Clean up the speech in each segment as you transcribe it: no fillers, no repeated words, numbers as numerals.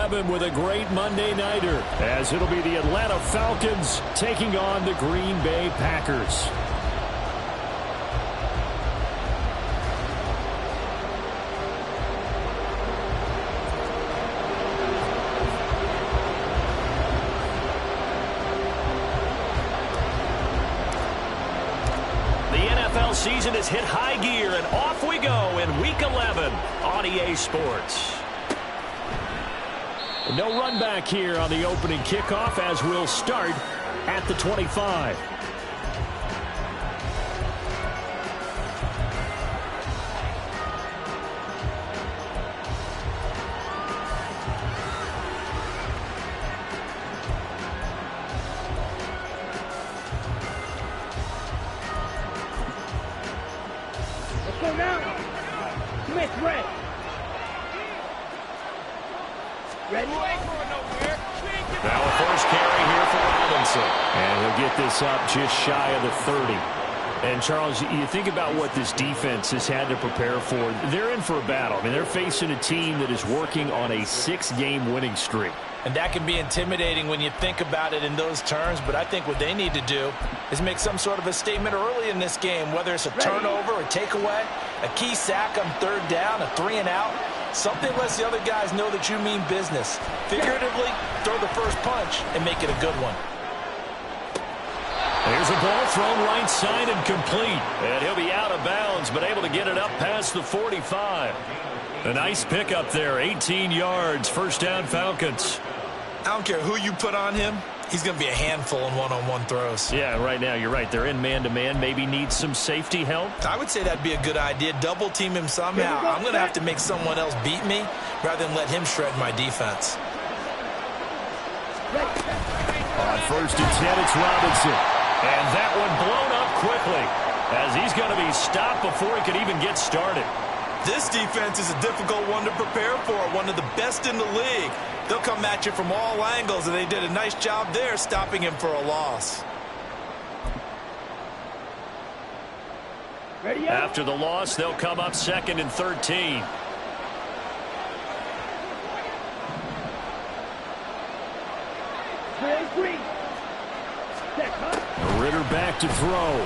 11 with a great Monday nighter, as it'll be the Atlanta Falcons taking on the Green Bay Packers. Season has hit high gear, and off we go in Week 11 on EA Sports. No run back here on the opening kickoff, as we'll start at the 25. Now a first carry here for Robinson. And he'll get this up just shy of the 30. And, Charles, you think about what this defense has had to prepare for. They're in for a battle. I mean, they're facing a team that is working on a 6-game winning streak. And that can be intimidating when you think about it in those terms. But I think what they need to do is make some sort of a statement early in this game, whether it's a turnover, a takeaway, a key sack on third down, a 3-and-out. Something lets the other guys know that you mean business. Figuratively, throw the first punch and make it a good one. There's a ball thrown right side and complete. And he'll be out of bounds, but able to get it up past the 45. A nice pickup there, 18 yards, first down Falcons. I don't care who you put on him. He's going to be a handful in one-on-one throws. Yeah, right now, you're right. They're in man-to-man. Maybe need some safety help. I would say that'd be a good idea. Double team him somehow. I'm going to have to make someone else beat me rather than let him shred my defense. On first and 10, it's Robinson. And that one blown up quickly, as he's going to be stopped before he could even get started. This defense is a difficult one to prepare for, one of the best in the league. They'll come at you from all angles, and they did a nice job there stopping him for a loss. After the loss, they'll come up 2nd and 13. Ritter back to throw.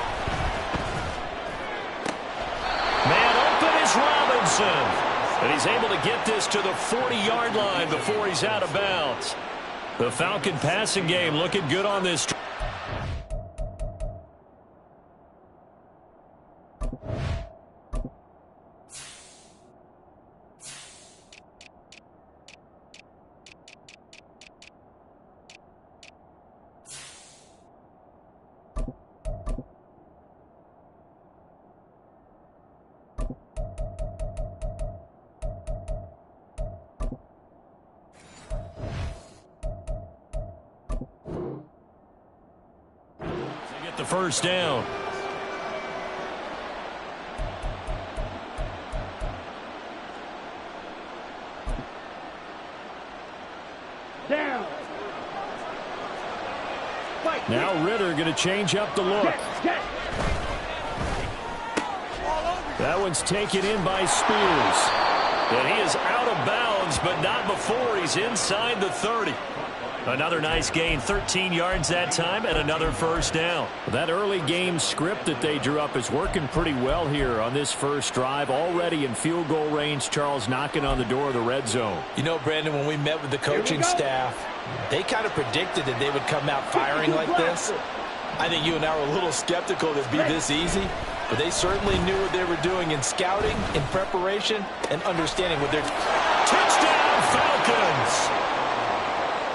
Man open is Robinson. And he's able to get this to the 40-yard line before he's out of bounds. The Falcon passing game looking good on this. The first down. Now Ritter going to change up the look. That one's taken in by Spears. And he is out of bounds, but not before he's inside the 30. Another nice gain, 13 yards that time, and another first down. That early game script that they drew up is working pretty well here on this first drive. Already in field goal range, Charles knocking on the door of the red zone. You know, Brandon, when we met with the coaching staff, they kind of predicted that they would come out firing like this. I think you and I were a little skeptical that it'd be this easy, but they certainly knew what they were doing in scouting, in preparation, and understanding what they're... Touchdown, Falcons!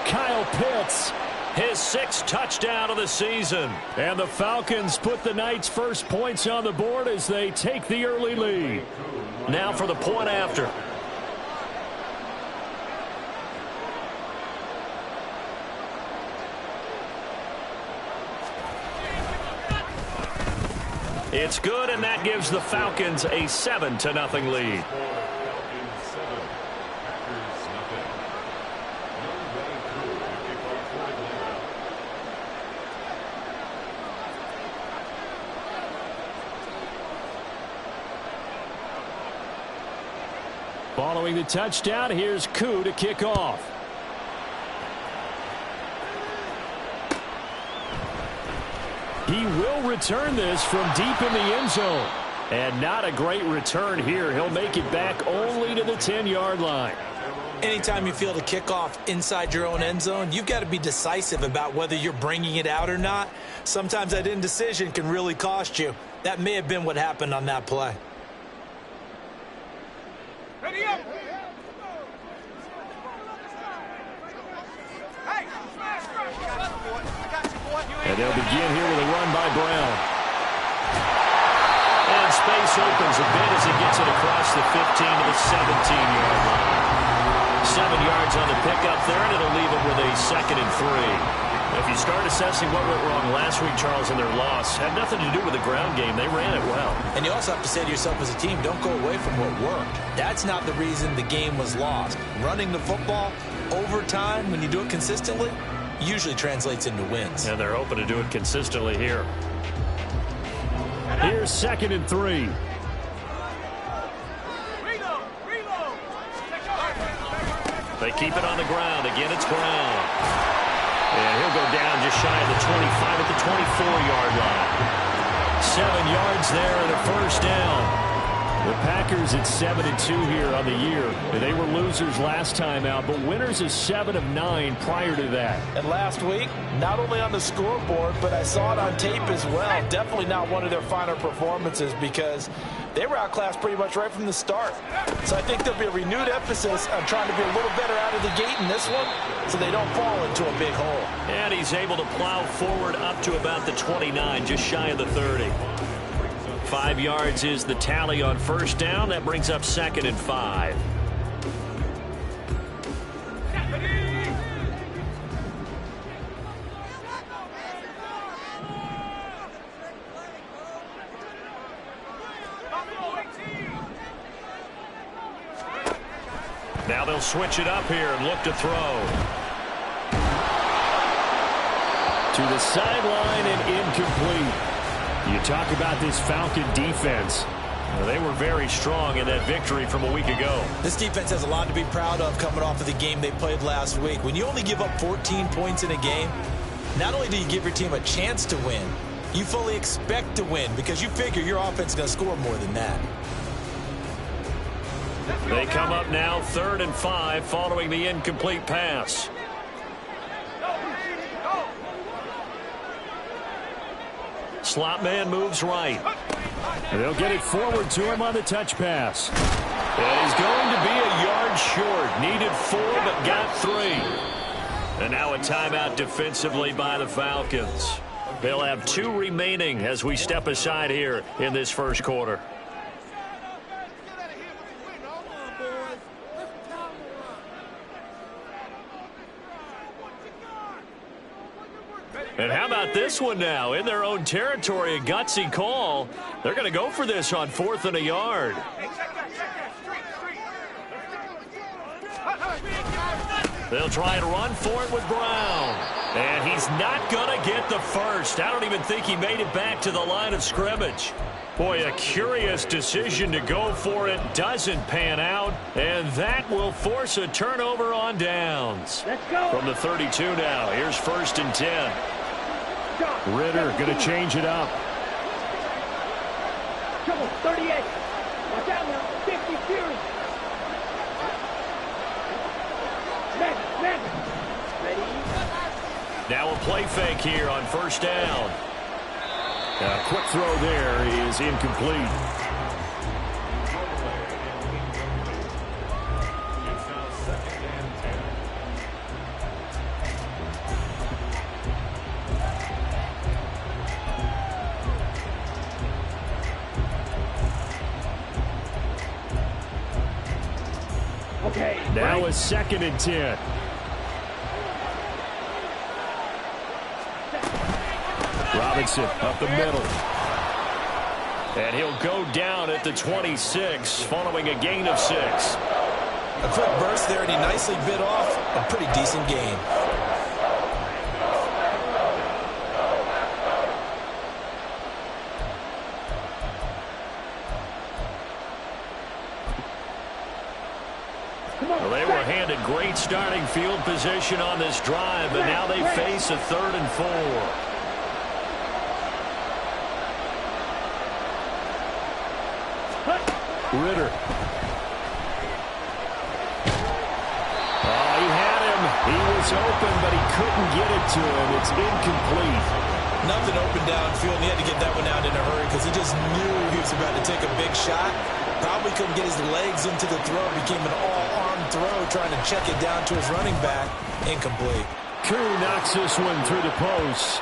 Kyle Pitts, his 6th touchdown of the season. And the Falcons put the Knights' first points on the board as they take the early lead. Now for the point after. It's good, and that gives the Falcons a 7-0 lead. Following the touchdown, here's Koo to kick off. He will return this from deep in the end zone. And not a great return here. He'll make it back only to the 10-yard line. Anytime you field a kickoff inside your own end zone, you've got to be decisive about whether you're bringing it out or not. Sometimes that indecision can really cost you. That may have been what happened on that play. Ready up. And they'll begin here with a run by Brown. And space opens a bit as he gets it across the 15 to the 17-yard line. 7 yards on the pickup there, and it'll leave him with a 2nd and 3. If you start assessing what went wrong last week, Charles, in their loss, had nothing to do with the ground game. They ran it well. And you also have to say to yourself as a team, don't go away from what worked. That's not the reason the game was lost. Running the football over time, when you do it consistently, usually translates into wins. And they're hoping to do it consistently here. Here's 2nd and 3. They keep it on the ground. Again, it's Brown. And he'll go down just shy of the 25 at the 24-yard line. 7 yards there and a first down. The Packers at 7-2 here on the year. They were losers last time out, but winners of 7 of 9 prior to that. And last week, not only on the scoreboard, but I saw it on tape as well. Definitely not one of their finer performances because they were outclassed pretty much right from the start. So I think there'll be a renewed emphasis on trying to be a little better out of the gate in this one so they don't fall into a big hole. And he's able to plow forward up to about the 29, just shy of the 30. 5 yards is the tally on first down. That brings up 2nd and 5. Now they'll switch it up here and look to throw. To the sideline and incomplete. You talk about this Falcon defense. Well, they were very strong in that victory from a week ago. This defense has a lot to be proud of coming off of the game they played last week. When you only give up 14 points in a game, not only do you give your team a chance to win, you fully expect to win because you figure your offense is going to score more than that. They come up now 3rd and 5 following the incomplete pass. Slot man moves right. They'll get it forward to him on the touch pass. And he's going to be a yard short. Needed 4 but got 3. And now a timeout defensively by the Falcons. They'll have 2 remaining as we step aside here in this first quarter. And how about this one now? In their own territory, a gutsy call. They're going to go for this on 4th and a yard. They'll try and run for it with Brown. And he's not going to get the first. I don't even think he made it back to the line of scrimmage. Boy, a curious decision to go for it. Doesn't pan out. And that will force a turnover on downs. Let's go. From the 32 now. Here's 1st and 10. Ritter going to change it up. Trouble, 38. Watch out now, 50 Fury. Ready? Now a play fake here on 1st down. A quick throw there is incomplete. Okay. Now a 2nd and 10. Robinson up the middle. And he'll go down at the 26 following a gain of 6. A quick burst there, and he nicely bit off a pretty decent gain. Well, they were handed great starting field position on this drive, but now they face a 3rd and 4. Ritter. Oh, he had him. He was open, but he couldn't get it to him. It's incomplete. Nothing open downfield. He had to get that one out in a hurry because he just knew he was about to take a big shot. Probably couldn't get his legs into the throw. Became an all-arm throw trying to check it down to his running back. Incomplete. Koo knocks this one through the post.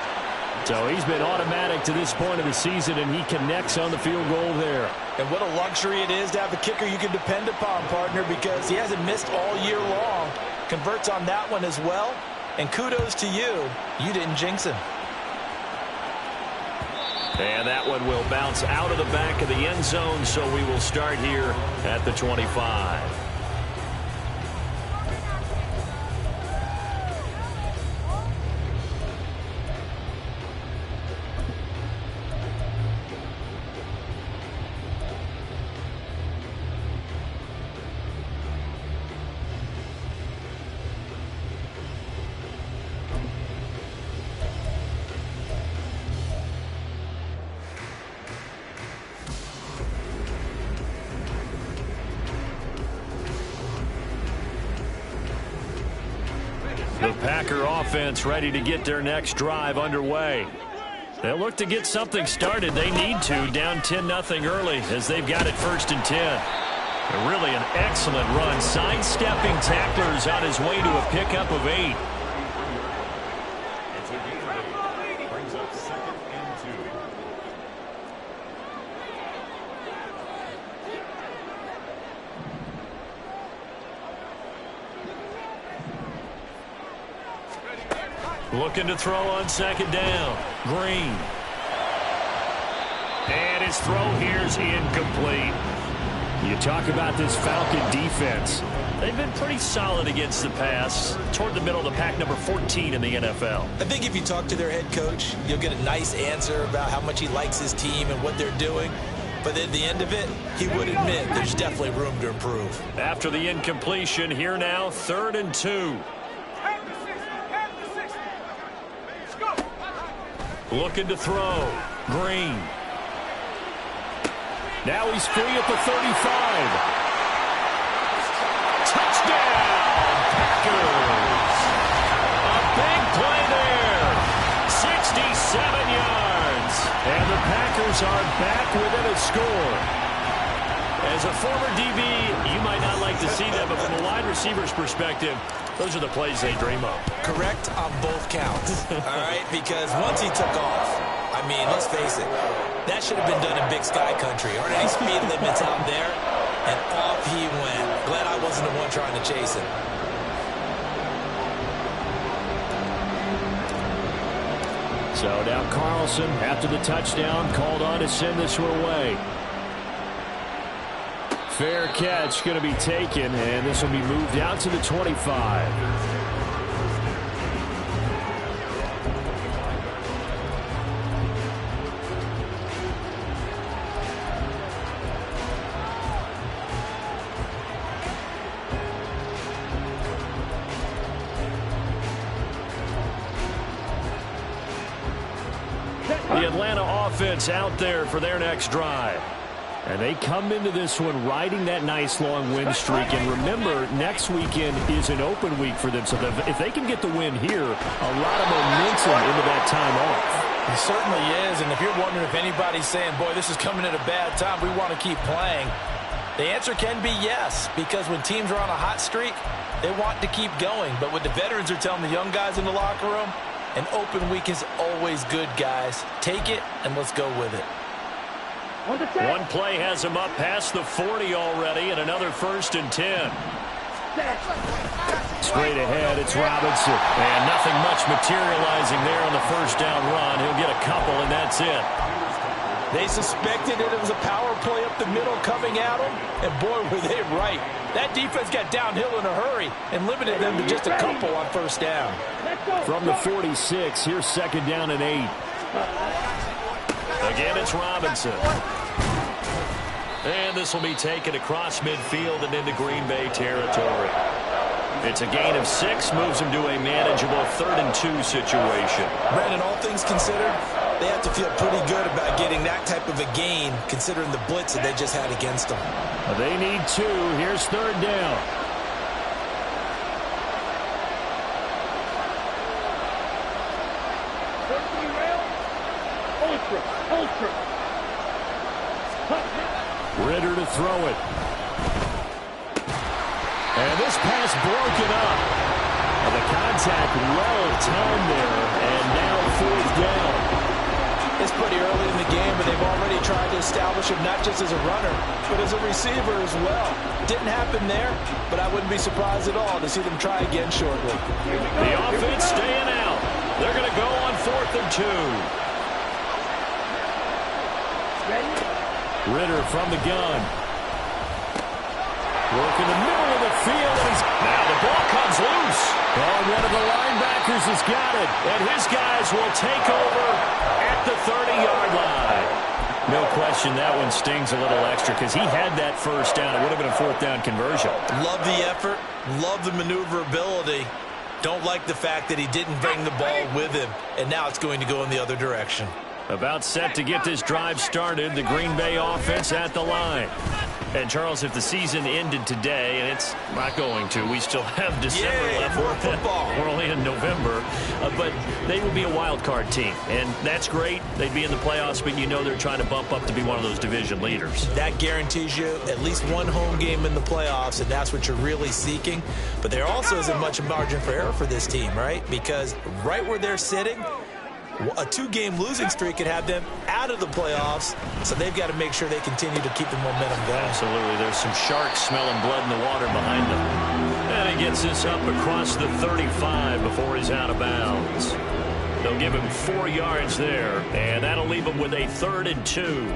So he's been automatic to this point of the season, and he connects on the field goal there. And what a luxury it is to have a kicker you can depend upon, partner, because he hasn't missed all year long. Converts on that one as well. And kudos to you. You didn't jinx him. And that one will bounce out of the back of the end zone, so we will start here at the 25. The Packer offense ready to get their next drive underway. They'll look to get something started. They need to, down 10-0 early as they've got it 1st and 10. Really an excellent run. Sidestepping tacklers on his way to a pickup of 8. Brings up 2nd and 2. Looking to throw on 2nd down. Green. And his throw here's incomplete. You talk about this Falcon defense. They've been pretty solid against the pass. Toward the middle of the pack, number 14 in the NFL. I think if you talk to their head coach, you'll get a nice answer about how much he likes his team and what they're doing. But at the end of it, he would admit there's definitely room to improve. After the incompletion, here now, 3rd and 2. Looking to throw. Green. Now he's free at the 35. Touchdown, Packers. A big play there. 67 yards. And the Packers are back within a score. As a former DB, you might not like to see that, but from a wide receiver's perspective, those are the plays they dream of. Correct on both counts, all right? Because once he took off, I mean, let's face it, that should have been done in Big Sky Country. Aren't any speed limits out there? And off he went. Glad I wasn't the one trying to chase him. So now Carlson, after the touchdown, called on to send this one away. Fair catch going to be taken, and this will be moved out to the 25. The Atlanta offense out there for their next drive. And they come into this one riding that nice long win streak. And remember, next weekend is an open week for them. So if they can get the win here, a lot of momentum into that time off. It certainly is. And if you're wondering if anybody's saying, boy, this is coming at a bad time, we want to keep playing, the answer can be yes. Because when teams are on a hot streak, they want to keep going. But what the veterans are telling the young guys in the locker room, an open week is always good, guys. Take it, and let's go with it. One play has him up past the 40 already, and another 1st and 10. Straight ahead, it's Robinson. And nothing much materializing there on the 1st down run. He'll get a couple, and that's it. They suspected that it was a power play up the middle coming at them, and boy, were they right. That defense got downhill in a hurry and limited them to just a couple on 1st down. From the 46, here's 2nd down and 8. Again, it's Robinson. And this will be taken across midfield and into Green Bay territory. It's a gain of 6, moves him to a manageable 3rd and 2 situation. Brandon, all things considered, They have to feel pretty good about getting that type of a gain, considering the blitz that they just had against them. They need 2. Here's third down. Ridder to throw it. And this pass broken up. The contact well timed there, and now fourth down. It's pretty early in the game, but they've already tried to establish him not just as a runner, but as a receiver as well. Didn't happen there, but I wouldn't be surprised at all to see them try again shortly. The offense staying out. They're going to go on 4th and 2. Ridder from the gun. Work in the middle of the field. And now the ball comes loose. Oh, one of the linebackers has got it. And his guys will take over at the 30-yard line. No question that one stings a little extra because he had that first down. It would have been a 4th down conversion. Love the effort. Love the maneuverability. Don't like the fact that he didn't bring the ball with him. And now it's going to go in the other direction. About set to get this drive started. The Green Bay offense at the line. And, Charles, if the season ended today, and it's not going to, we still have December left. More football. We're only in November. But they would be a wild card team. And that's great. They'd be in the playoffs, but you know they're trying to bump up to be one of those division leaders. That guarantees you at least one home game in the playoffs, and that's what you're really seeking. But there also isn't much margin for error for this team, right? Because right where they're sitting, a 2-game losing streak could have them out of the playoffs, so they've got to make sure they continue to keep the momentum going. Absolutely. There's some sharks smelling blood in the water behind them. And he gets this up across the 35 before he's out of bounds. They'll give him 4 yards there, and that'll leave him with a 3rd and 2.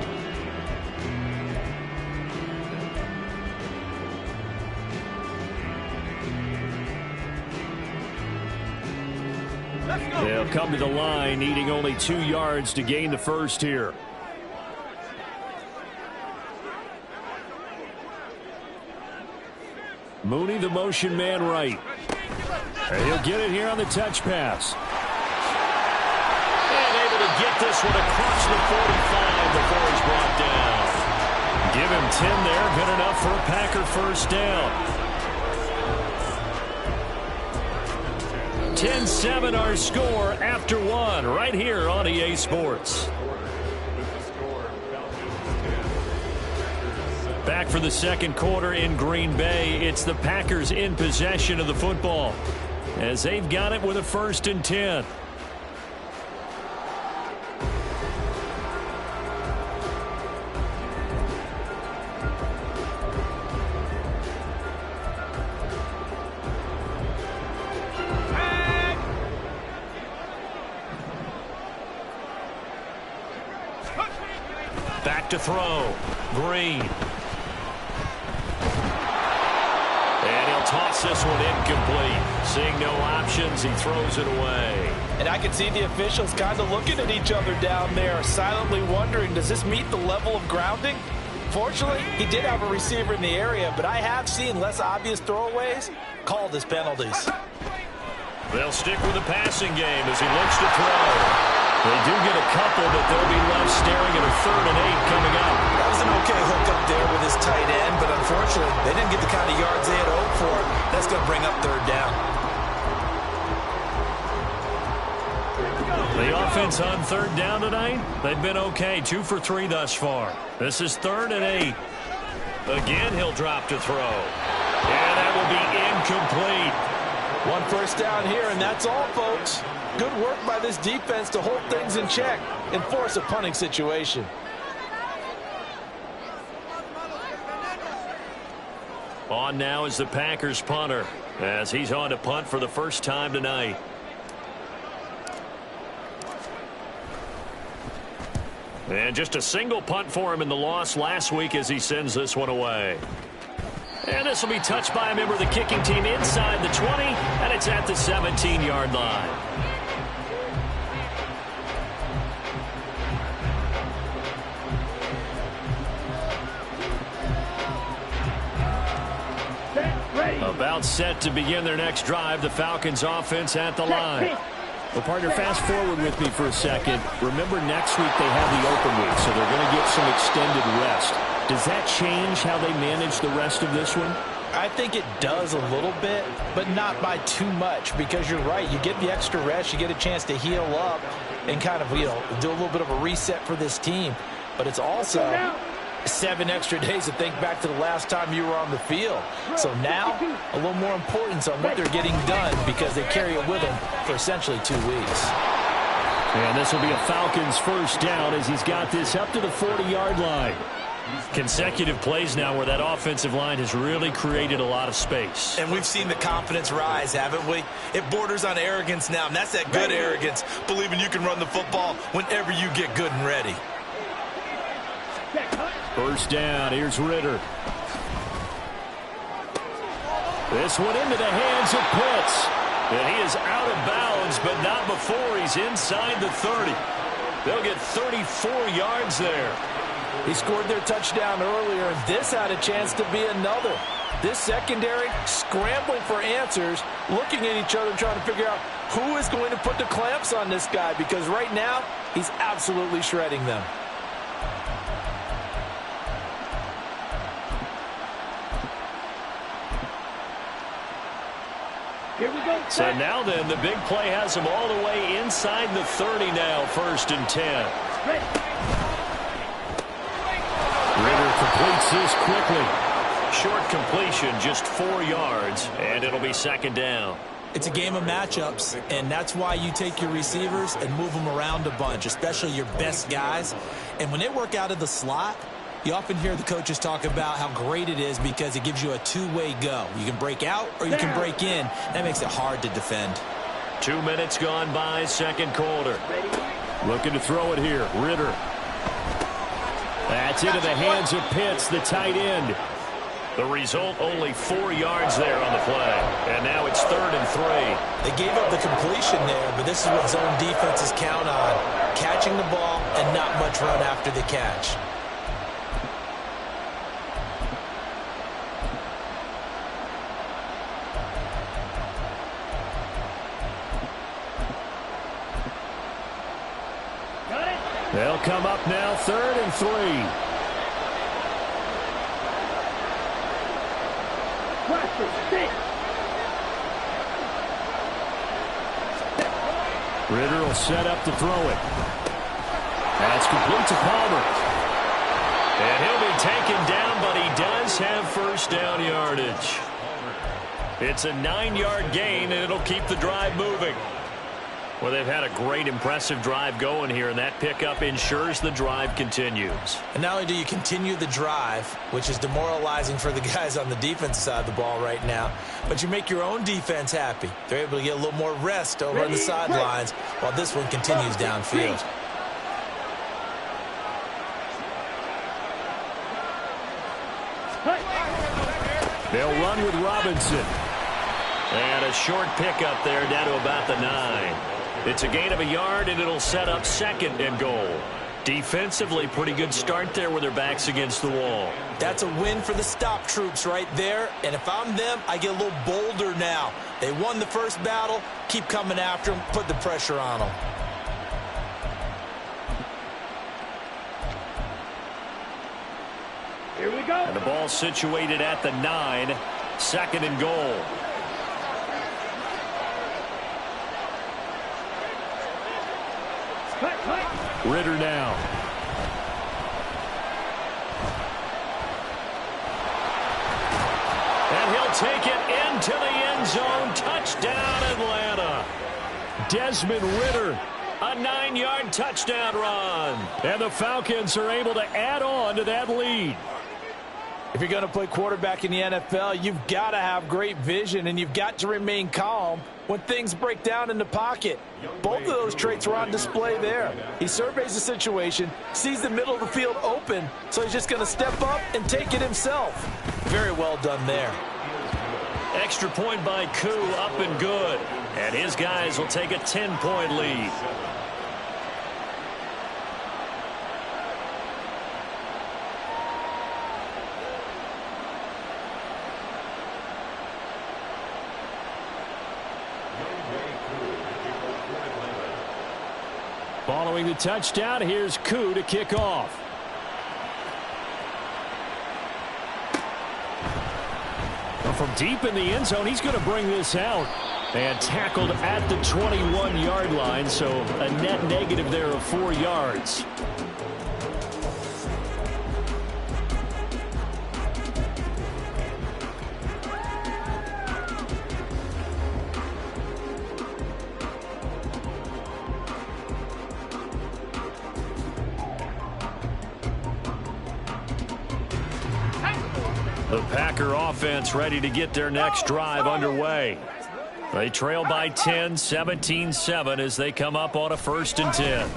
They'll come to the line, needing only 2 yards to gain the first here. Mooney, the motion man right. And he'll get it here on the touch pass. And able to get this one across the 45 before he's brought down. Give him 10 there, good enough for a Packer first down. 10-7 our score after 1 right here on EA Sports. Back for the second quarter in Green Bay. It's the Packers in possession of the football as they've got it with a 1st and 10. Back to throw. Green. And he'll toss this one incomplete. Seeing no options, he throws it away. And I can see the officials kind of looking at each other down there, silently wondering, does this meet the level of grounding? Fortunately, he did have a receiver in the area, but I have seen less obvious throwaways called as penalties. They'll stick with the passing game as he looks to throw. They do get a couple, but they'll be left staring at a 3rd and 8 coming up. That was an okay hook up there with his tight end, but unfortunately, they didn't get the kind of yards they had hoped for. That's going to bring up 3rd down. The offense on 3rd down tonight, they've been okay. 2 for 3 thus far. This is 3rd and 8. Again, he'll drop to throw. And that will be incomplete. 1 first down here, and that's all, folks. Good work by this defense to hold things in check and force a punting situation. On now is the Packers punter as he's on to punt for the first time tonight. And just a single punt for him in the loss last week as he sends this one away. And this will be touched by a member of the kicking team inside the 20, and it's at the 17-yard line. About set to begin their next drive. The Falcons offense at the line. Well, partner, fast forward with me for a second. Remember, next week they have the open week, so they're going to get some extended rest. Does that change how they manage the rest of this one? I think it does a little bit, but not by too much, because you're right. You get the extra rest. You get a chance to heal up and kind of, do a little bit of a reset for this team. But it's also 7 extra days to think back to the last time you were on the field. So now, a little more importance on what they're getting done because they carry it with them for essentially 2 weeks. And this will be a Falcons first down as he's got this up to the 40-yard line. Consecutive plays now where that offensive line has really created a lot of space. And we've seen the confidence rise, haven't we? It borders on arrogance now, and that's that good arrogance, believing you can run the football whenever you get good and ready. First down, here's Ritter. This one into the hands of Pitts. And he is out of bounds, but not before he's inside the 30. They'll get 34 yards there. He scored their touchdown earlier, and this had a chance to be another. This secondary scrambling for answers, looking at each other, trying to figure out who is going to put the clamps on this guy, because right now he's absolutely shredding them. Here we go. So now then, the big play has him all the way inside the 30 now, 1st and 10. Ready. Ritter completes this quickly. Short completion, just 4 yards, and it'll be 2nd down. It's a game of matchups, and that's why you take your receivers and move them around a bunch, especially your best guys. And when they work out of the slot, you often hear the coaches talk about how great it is because it gives you a two-way go. You can break out or you can break in. That makes it hard to defend. 2 minutes gone by, 2nd quarter. Looking to throw it here. Ritter. That's into the hands of Pitts, the tight end. The result, only 4 yards there on the play. And now it's 3rd and 3. They gave up the completion there, but this is what zone defenses count on. Catching the ball and not much run after the catch. They'll come up now, 3rd and 3. Ritter will set up to throw it. That's complete to Palmer. And he'll be taken down, but he does have 1st down yardage. It's a 9-yard gain, and it'll keep the drive moving. Well, they've had a great, impressive drive going here, and that pickup ensures the drive continues. And not only do you continue the drive, which is demoralizing for the guys on the defensive side of the ball right now, but you make your own defense happy. They're able to get a little more rest over on the sidelines while this one continues downfield. They'll run with Robinson. And a short pickup there down to about the 9. It's a gain of a yard, and it'll set up 2nd and goal. Defensively, pretty good start there with their backs against the wall. That's a win for the stop troops right there. And if I'm them, I get a little bolder now. They won the first battle. Keep coming after them. Put the pressure on them. Here we go. And the ball situated at the 9. 2nd and goal. Ritter now. And he'll take it into the end zone. Touchdown, Atlanta. Desmond Ritter. A 9-yard touchdown run. And the Falcons are able to add on to that lead. If you're going to play quarterback in the NFL, you've got to have great vision, and you've got to remain calm when things break down in the pocket. Both of those traits were on display there. He surveys the situation, sees the middle of the field open, so he's just going to step up and take it himself. Very well done there. Extra point by Koo, up and good. And his guys will take a 10-point lead. Following the touchdown, here's Koo to kick off. Well, from deep in the end zone, he's going to bring this out. And tackled at the 21-yard line, so a net negative there of 4 yards. The Packer offense ready to get their next drive underway. They trail by 10, 17-7 as they come up on a 1st and 10.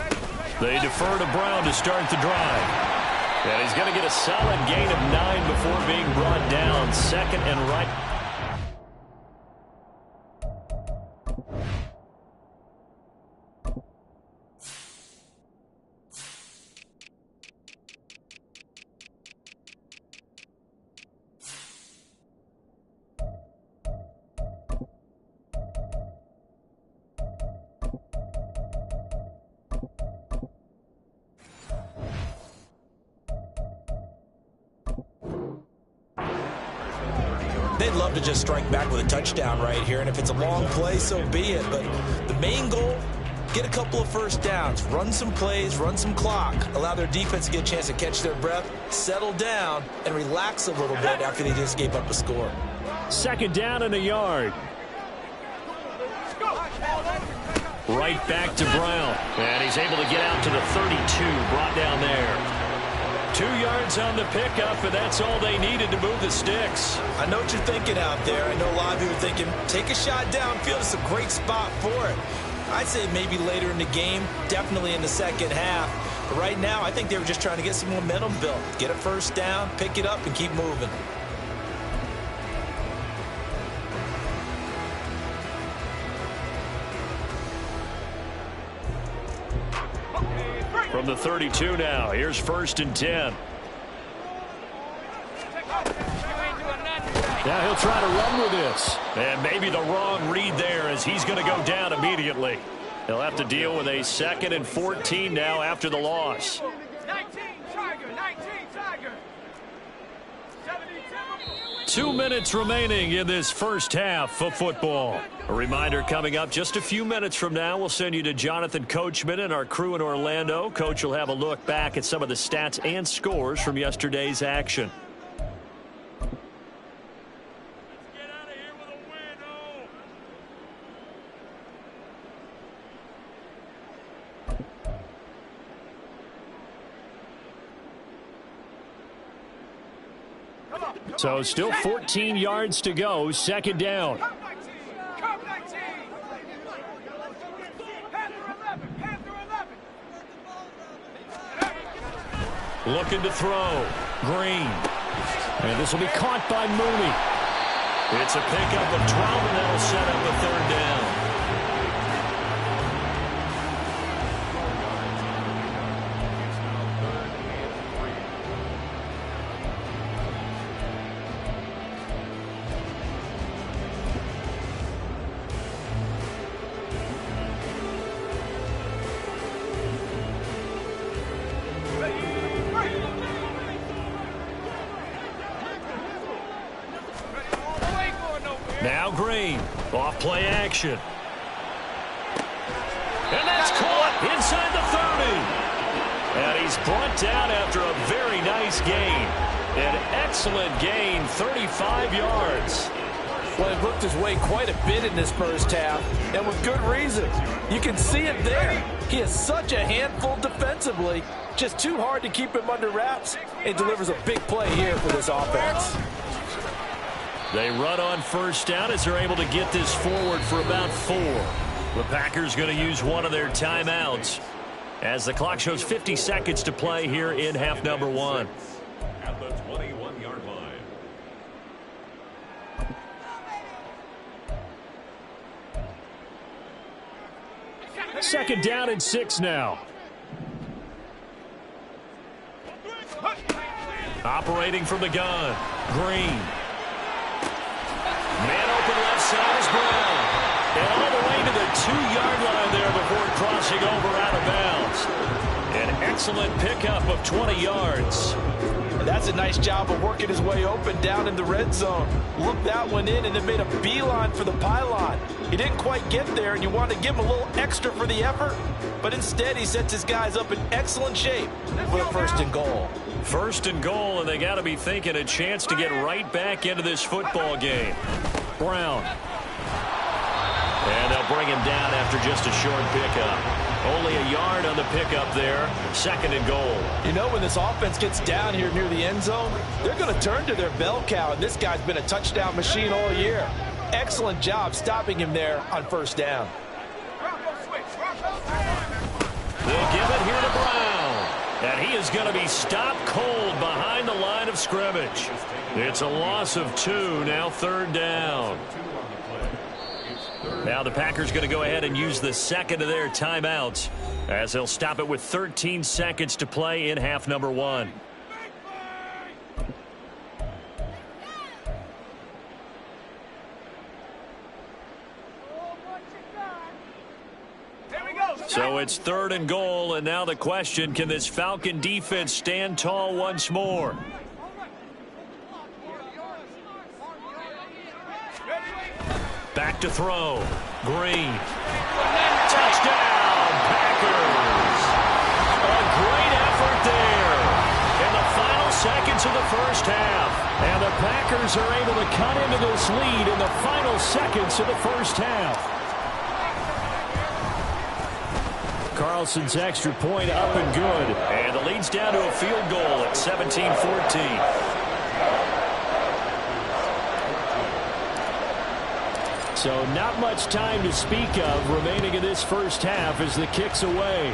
They defer to Brown to start the drive. And he's going to get a solid gain of 9 before being brought down. 2nd and right. They'd love to just strike back with a touchdown right here, and if it's a long play, so be it. But the main goal, get a couple of 1st downs, run some plays, run some clock, allow their defense to get a chance to catch their breath, settle down, and relax a little bit after they just gave up a score. 2nd down and a yard. Right back to Brown. And he's able to get out to the 32, brought down there. 2 yards on the pickup, and that's all they needed to move the sticks. I know what you're thinking out there. I know a lot of you are thinking, take a shot downfield. It's a great spot for it. I'd say maybe later in the game, definitely in the 2nd half. But right now, I think they were just trying to get some momentum built. Get a 1st down, pick it up, and keep moving. From the 32 now, here's 1st and 10. Now he'll try to run with this. And maybe the wrong read there as he's going to go down immediately. He'll have to deal with a 2nd and 14 now after the loss. 19 Tiger, 19 Tiger. 2 minutes remaining in this 1st half of football. A reminder coming up just a few minutes from now, we'll send you to Jonathan Coachman and our crew in Orlando. Coach will have a look back at some of the stats and scores from yesterday's action. Get out of here with a win, So still 14 yards to go, 2nd down. Come 19. Come 19. Panther 11. Panther 11. Looking to throw. Green. And this will be caught by Mooney. It's a pickup of 12, and that'll set up a 3rd down. Now Green, off play action. And that's caught inside the 30. And he's brought down after a very nice gain. An excellent gain, 35 yards. Well, he looked his way quite a bit in this 1st half, and with good reason. You can see it there. He is such a handful defensively. Just too hard to keep him under wraps. It delivers a big play here for this offense. They run on 1st down as they're able to get this forward for about 4. The Packers going to use one of their timeouts as the clock shows 50 seconds to play here in half number 1. At the 21-yard line. 2nd down and 6 now. Operating from the gun. Green. Man open left side is Brown. And all the way to the 2-yard line there before it crosses crossing over out of bounds. An excellent pickup of 20 yards. That's a nice job of working his way open down in the red zone. Looked that one in and then made a beeline for the pylon. He didn't quite get there, and you want to give him a little extra for the effort, but instead he sets his guys up in excellent shape for the first and goal. First and goal, and they got to be thinking a chance to get right back into this football game. Brown. And they'll bring him down after just a short pickup. Only a yard on the pickup there. Second and goal. You know, when this offense gets down here near the end zone, they're going to turn to their bell cow, and this guy's been a touchdown machine all year. Excellent job stopping him there on first down. They'll give it here to Brown. And he is going to be stopped cold behind the line of scrimmage. It's a loss of 2, now third down. Now the Packers going to go ahead and use the second of their timeouts as they'll stop it with 13 seconds to play in half number 1. So it's third and goal, and now the question, can this Falcon defense stand tall once more? Back to throw. Green. Touchdown, Packers. A great effort there in the final seconds of the first half. And the Packers are able to cut into this lead in the final seconds of the first half. Carlson's extra point up and good. And the lead's down to a field goal at 17-14. So not much time to speak of remaining in this first half as the kick's away.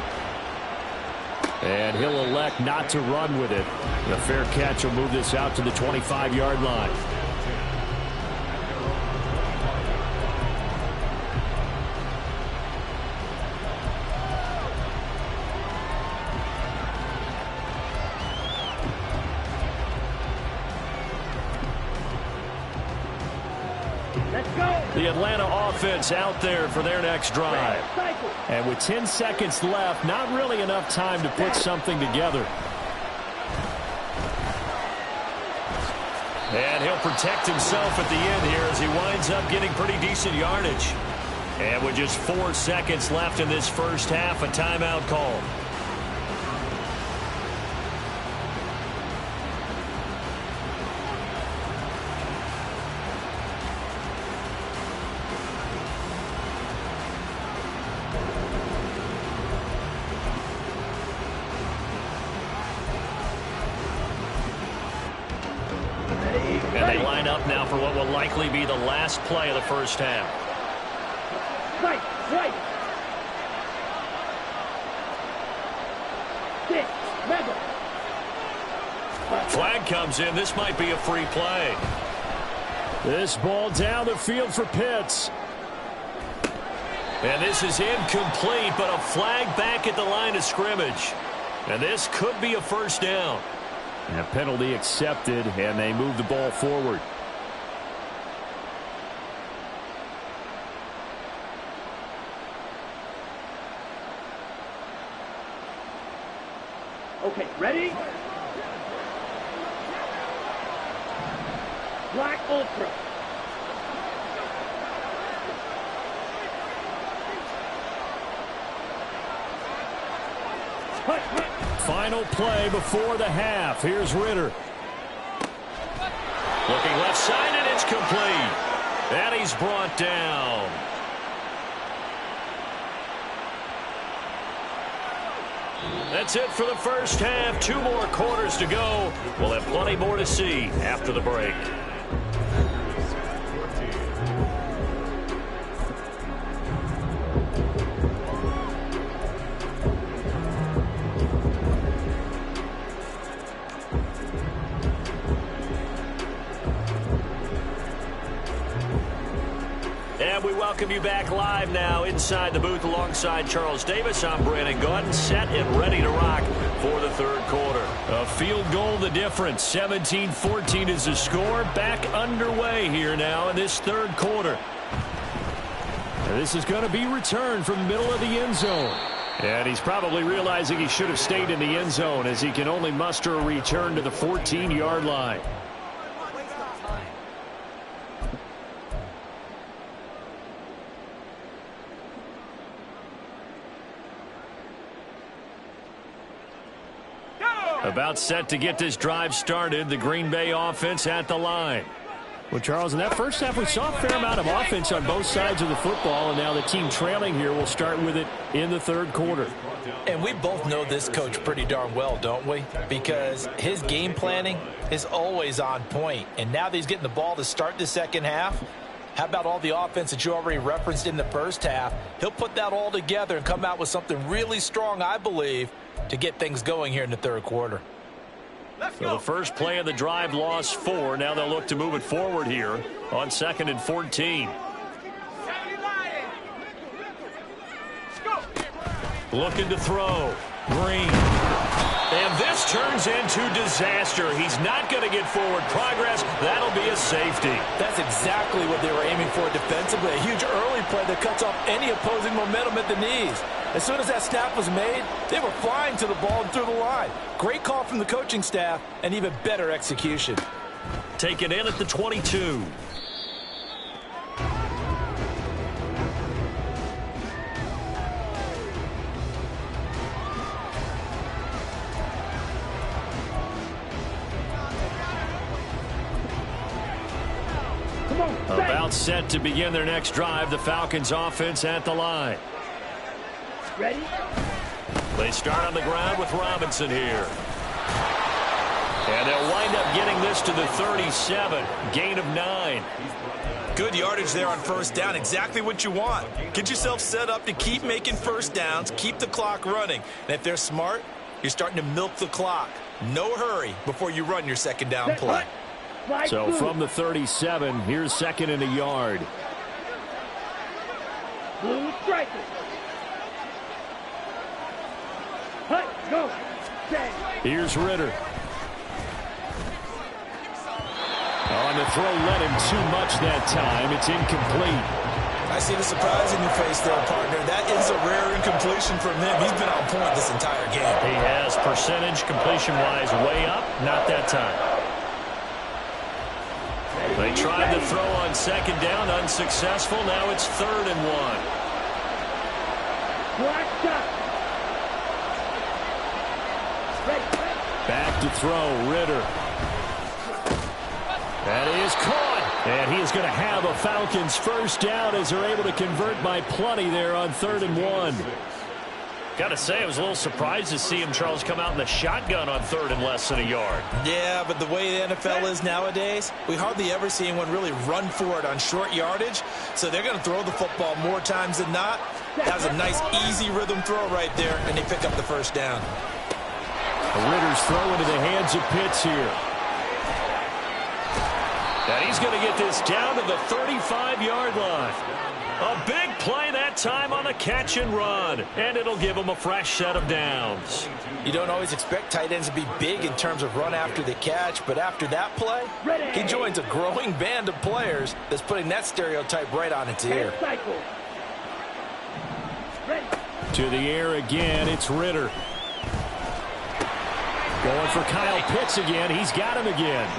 And he'll elect not to run with it. The fair catch will move this out to the 25-yard line. The Atlanta offense out there for their next drive. And with 10 seconds left, not really enough time to put something together. And he'll protect himself at the end here as he winds up getting pretty decent yardage. And with just 4 seconds left in this first half, a timeout call. Now for what will likely be the last play of the first half. Right. Flag comes in. This might be a free play. This ball down the field for Pitts. And this is incomplete, but a flag back at the line of scrimmage. And this could be a first down. And a penalty accepted, and they move the ball forward. Okay, ready? Black Ultra. Final play before the half. Here's Ritter. Looking left side, and it's complete. And he's brought down. That's it for the first half. 2 more quarters to go. We'll have plenty more to see after the break. We welcome you back live now inside the booth alongside Charles Davis. I'm Brandon Gaudin, set and ready to rock for the third quarter. A field goal the difference. 17-14 is the score. Back underway here now in this third quarter. And this is going to be returned from the middle of the end zone. And he's probably realizing he should have stayed in the end zone as he can only muster a return to the 14-yard line. About set to get this drive started, the Green Bay offense at the line. Well, Charles, in that first half, we saw a fair amount of offense on both sides of the football, and now the team trailing here will start with it in the third quarter. And we both know this coach pretty darn well, don't we? Because his game planning is always on point. And now that he's getting the ball to start the second half, how about all the offense that you already referenced in the first half? He'll put that all together and come out with something really strong, I believe, to get things going here in the third quarter. So the first play of the drive lost 4. Now they'll look to move it forward here on 2nd and 14. Looking to throw. Green. And this turns into disaster. He's not going to get forward progress. That'll be a safety. That's exactly what they were aiming for defensively. A huge early play that cuts off any opposing momentum at the knees. As soon as that snap was made, they were flying to the ball and through the line. Great call from the coaching staff and even better execution. Taken in at the 22. About set to begin their next drive, the Falcons offense at the line. Ready? They start on the ground with Robinson here. And they'll wind up getting this to the 37. Gain of 9. Good yardage there on first down. Exactly what you want. Get yourself set up to keep making first downs, keep the clock running. And if they're smart, you're starting to milk the clock. No hurry before you run your second down play. So from the 37, here's 2nd and a yard. Blue striker. Hut, go. Here's Ritter. On the throw, led him too much that time. It's incomplete. I see the surprise in your face there, partner. That is a rare incompletion from him. He's been on point this entire game. He has percentage completion-wise way up. Not that time. They tried the throw on second down, unsuccessful. Now it's 3rd and 1. Back to throw, Ritter. That is caught. And he is going to have a Falcons first down as they're able to convert by plenty there on 3rd and 1. Got to say, I was a little surprised to see him, Charles, come out in the shotgun on 3rd and less than a yard. Yeah, but the way the NFL is nowadays, we hardly ever see anyone really run for it on short yardage. So they're going to throw the football more times than not. That was a nice, easy rhythm throw right there, and they pick up the first down. Ritter's throw into the hands of Pitts here. And he's going to get this down to the 35-yard line. A big play that time on a catch and run. And it'll give him a fresh set of downs. You don't always expect tight ends to be big in terms of run after the catch, but after that play, he joins a growing band of players that's putting that stereotype right on its ear. To the air again, it's Ritter. Going for Kyle Pitts again. He's got him again.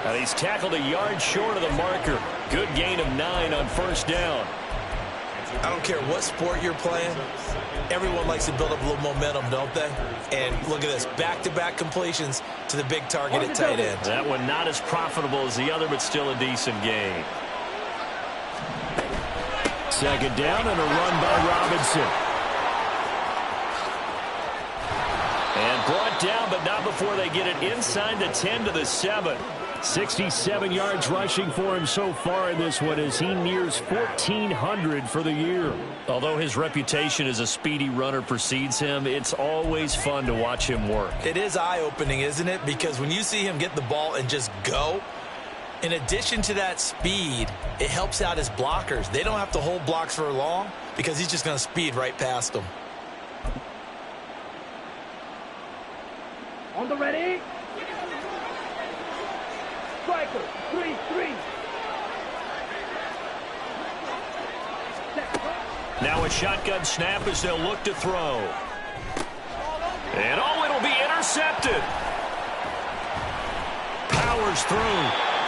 And he's tackled a yard short of the marker. Good gain of 9 on first down. I don't care what sport you're playing. Everyone likes to build up a little momentum, don't they? And look at this, back-to-back completions to the big target at tight end. That one not as profitable as the other, but still a decent gain. Second down and a run by Robinson. And brought down, but not before they get it inside the 10 to the 7. 67 yards rushing for him so far in this one as he nears 1,400 for the year. Although his reputation as a speedy runner precedes him, it's always fun to watch him work. It is eye-opening, isn't it? Because when you see him get the ball and just go, in addition to that speed, it helps out his blockers. They don't have to hold blocks for long because he's just going to speed right past them. On the ready. Striker, 3-3. Now a shotgun snap as they'll look to throw. And it'll be intercepted. Powers through.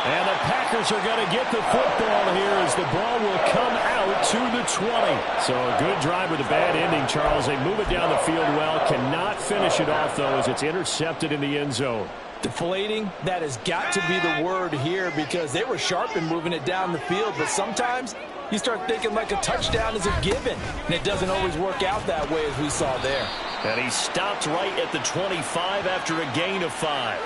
And the Packers are going to get the football here as the ball will come out to the 20. So a good drive with a bad ending, Charles. They move it down the field well. Cannot finish it off, though, as it's intercepted in the end zone. Deflating, that has got to be the word here because they were sharp in moving it down the field. But sometimes you start thinking like a touchdown is a given. And it doesn't always work out that way as we saw there. And he stopped right at the 25 after a gain of 5.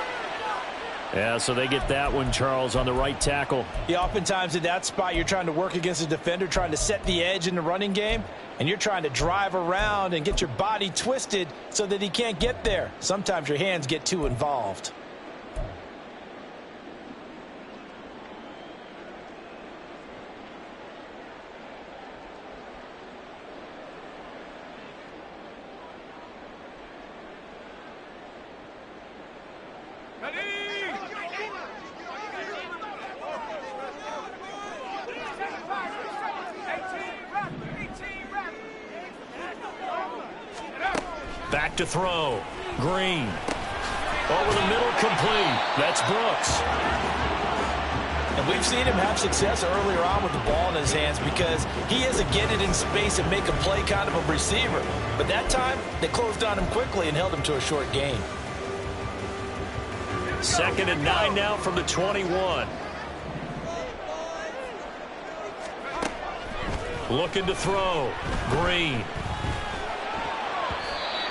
Yeah, so they get that one, Charles, on the right tackle. Yeah, oftentimes in that spot, you're trying to work against a defender, trying to set the edge in the running game, and you're trying to drive around and get your body twisted so that he can't get there. Sometimes your hands get too involved. Back to throw. Green. Over the middle, complete. That's Brooks. And we've seen him have success earlier on with the ball in his hands because he is a get it in space and make a play kind of a receiver. But that time, they closed on him quickly and held him to a short gain. 2nd and 9 now from the 21. Looking to throw. Green.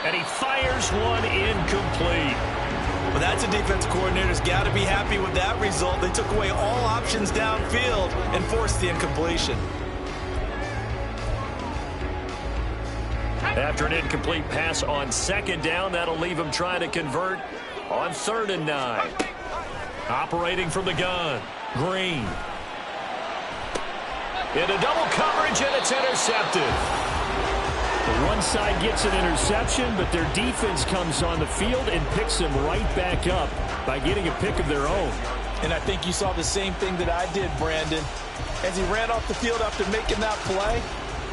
And he fires one incomplete. Well, that's a defense coordinator's got to be happy with that result. They took away all options downfield and forced the incompletion. After an incomplete pass on 2nd down, that'll leave him trying to convert on 3rd and 9. Operating from the gun. Green. Into double coverage, and it's intercepted. The one side gets an interception, but their defense comes on the field and picks him right back up by getting a pick of their own. And I think you saw the same thing that I did, Brandon. As he ran off the field after making that play,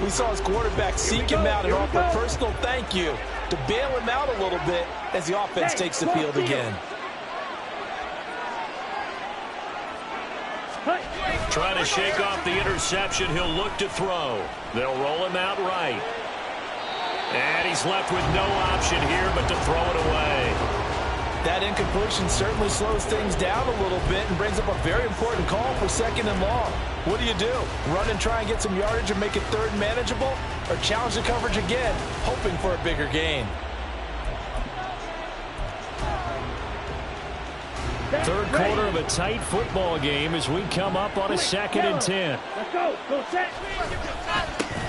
we saw his quarterback seek him out and offer a personal thank you to bail him out a little bit as the offense takes the field again. Trying to shake off the interception. He'll look to throw. They'll roll him out right. And he's left with no option here but to throw it away. That incompletion certainly slows things down a little bit and brings up a very important call for 2nd and long. What do? Run and try and get some yardage and make it 3rd manageable? Or challenge the coverage again, hoping for a bigger gain? Third quarter of a tight football game as we come up on a 2nd and 10. Let's go. Go set.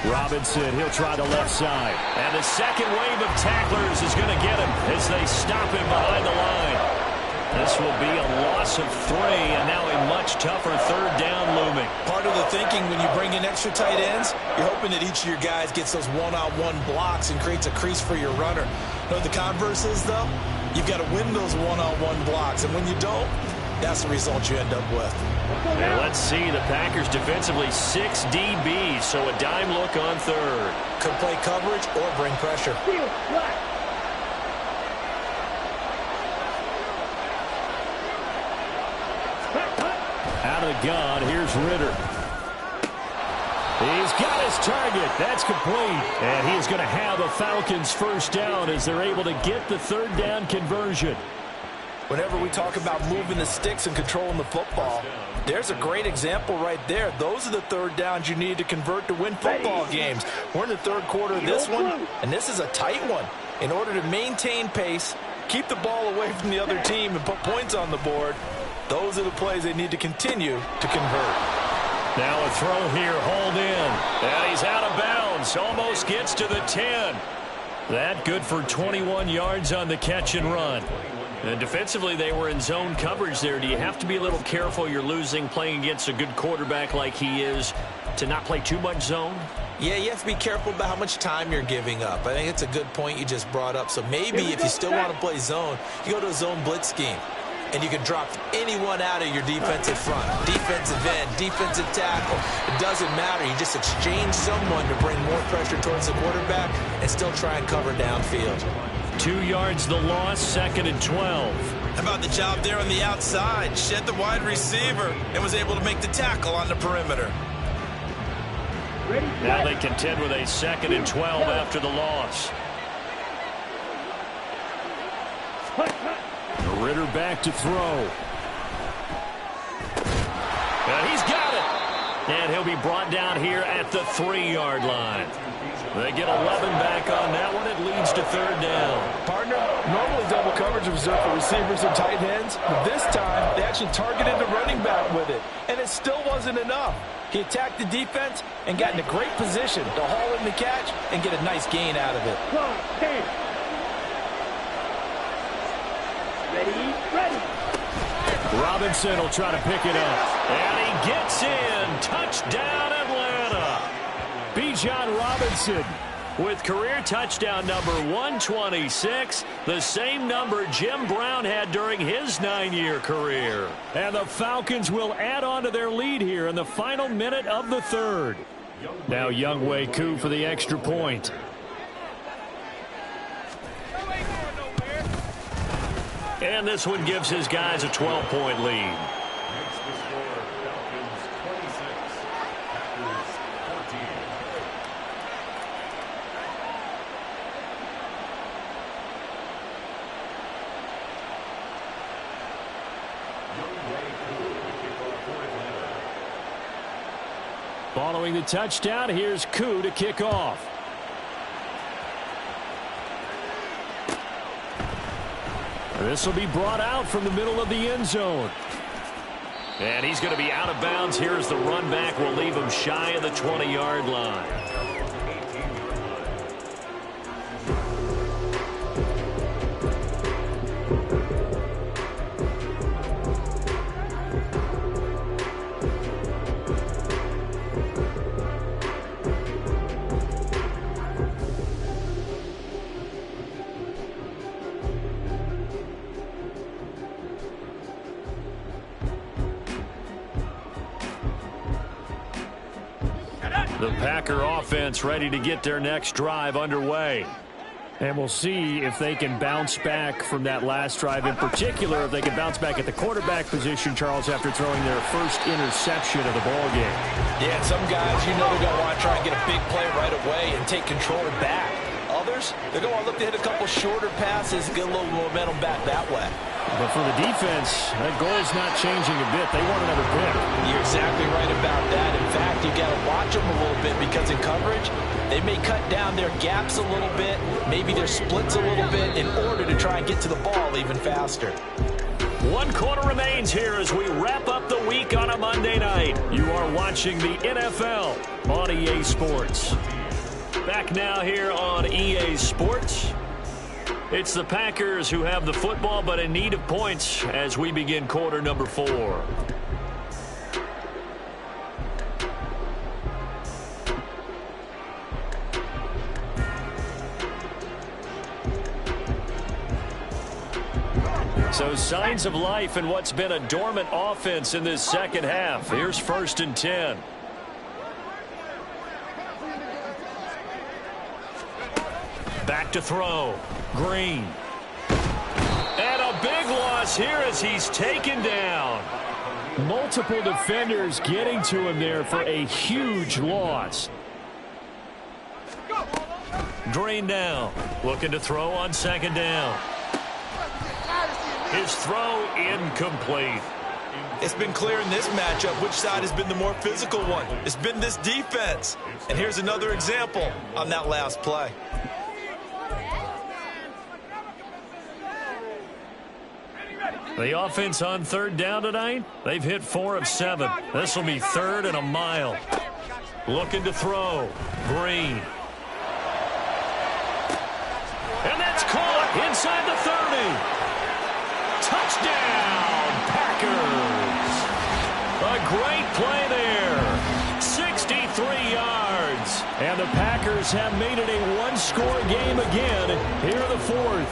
Robinson, he'll try the left side. And the second wave of tacklers is going to get him as they stop him behind the line. This will be a loss of 3, and now a much tougher 3rd down looming. Part of the thinking when you bring in extra tight ends, you're hoping that each of your guys gets those one-on-one blocks and creates a crease for your runner. You know what the converse is, though? You've got to win those one-on-one blocks, and when you don't, that's the result you end up with. And let's see, the Packers defensively 6 DBs, so a dime look on 3rd. Could play coverage or bring pressure. Out of the gun, here's Ritter. He's got his target. That's complete. And he is going to have a Falcons 1st down as they're able to get the 3rd down conversion. Whenever we talk about moving the sticks and controlling the football, there's a great example right there. Those are the 3rd downs you need to convert to win football games. We're in the 3rd quarter of this one, and this is a tight one. In order to maintain pace, keep the ball away from the other team, and put points on the board, those are the plays they need to continue to convert. Now a throw here, hauled in. And he's out of bounds. Almost gets to the 10. That good for 21 yards on the catch and run. And defensively, they were in zone coverage there. Do you have to be a little careful? You're losing playing against a good quarterback like he is to not play too much zone? Yeah, you have to be careful about how much time you're giving up. I think it's a good point you just brought up. So maybe if you still want to play zone, you go to a zone blitz scheme. And you can drop anyone out of your defensive front. Defensive end, defensive tackle. It doesn't matter. You just exchange someone to bring more pressure towards the quarterback and still try and cover downfield. 2 yards the loss, 2nd and 12. How about the job there on the outside? Shed the wide receiver and was able to make the tackle on the perimeter. Now they contend with a 2nd and 12 after the loss. Ritter back to throw. And he's got it. And he'll be brought down here at the 3-yard line. They get 11 back on that one. It leads to 3rd down. Partner, normally double coverage is reserved for receivers and tight ends, but this time they actually targeted the running back with it, and it still wasn't enough. He attacked the defense and got in a great position to haul in the catch and get a nice gain out of it. Ready. Robinson will try to pick it up. And he gets in. Touchdown, Atlanta. Bijan Robinson with career touchdown number 126, the same number Jim Brown had during his 9-year career. And the Falcons will add on to their lead here in the final minute of the 3rd. Now Younghoe Koo for the extra point. And this one gives his guys a 12-point lead. Following the touchdown, here's Koo to kick off. This will be brought out from the middle of the end zone. And he's going to be out of bounds. Here's the run back. We'll leave him shy of the 20-yard line. The Packer offense ready to get their next drive underway. And we'll see if they can bounce back from that last drive. In particular, if they can bounce back at the quarterback position, Charles, after throwing their first interception of the ballgame. Yeah, some guys, they're going to want to try and get a big play right away and take control back. Others, they're going to look to hit a couple shorter passes and get a little momentum back that way. But for the defense, that goal is not changing a bit. They want another pick. You're exactly right about that. In fact, you got to watch them a little bit because in coverage, they may cut down their gaps a little bit, maybe their splits a little bit in order to try and get to the ball even faster. 1 quarter remains here as we wrap up the week on a Monday night. You are watching the NFL on EA Sports. Back now here on EA Sports. It's the Packers who have the football but in need of points as we begin quarter number 4. So signs of life in what's been a dormant offense in this second half. Here's 1st and 10. Back to throw. Green. And a big loss here as he's taken down. Multiple defenders getting to him there for a huge loss. Green down. Looking to throw on 2nd down. His throw incomplete. It's been clear in this matchup which side has been the more physical one. It's been this defense. And here's another example on that last play. The offense on 3rd down tonight, they've hit 4 of 7. This will be 3rd and a mile. Looking to throw. Green. And that's caught inside the 30. Touchdown, Packers. A great play there. 63 yards. And the Packers have made it a 1-score game again here in the 4th.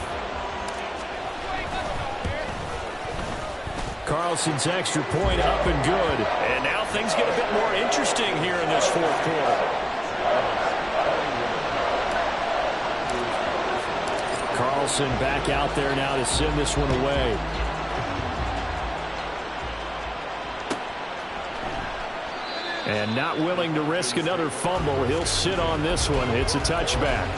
Carlson's extra point up and good. And now things get a bit more interesting here in this 4th quarter. Nelson back out there now to send this one away. And not willing to risk another fumble. He'll sit on this one. It's a touchback.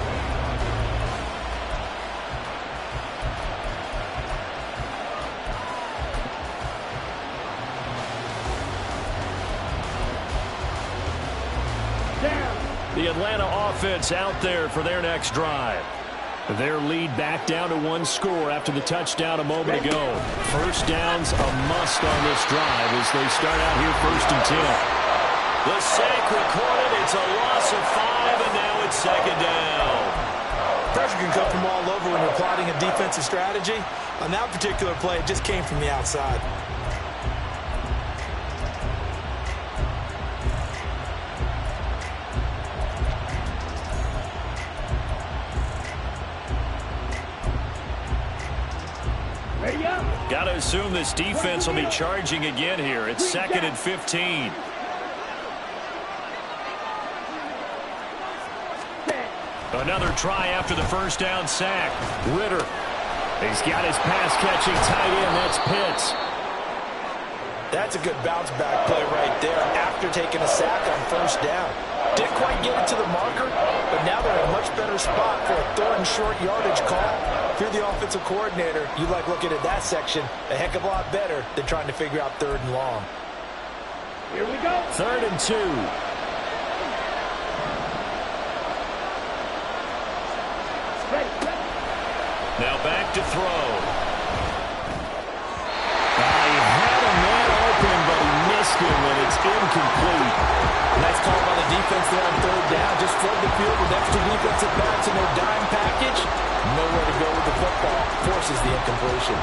The Atlanta offense out there for their next drive. Their lead back down to 1 score after the touchdown a moment ago. First down's a must on this drive as they start out here 1st and 10. The sack recorded. It's a loss of 5, and now it's 2nd down. Pressure can come from all over when you're plotting a defensive strategy. On that particular play, it just came from the outside. Got to assume this defense will be charging again here. It's 2nd and 15. Another try after the first down sack. Ritter. He's got his pass-catching tight end. That's Pitts. That's a good bounce-back play right there after taking a sack on 1st down. Didn't quite get it to the marker, but now they're in a much better spot for a 3rd and short yardage call. If you're the offensive coordinator, you like looking at that section a heck of a lot better than trying to figure out 3rd and long. Here we go. 3rd and 2. Now back to throw. He had a man open, but he missed him, and it's incomplete. Nice call by the defense there on 3rd down. Just flood the field with extra defensive backs in their dime package. Nowhere to go with the football. Forces the incompletion.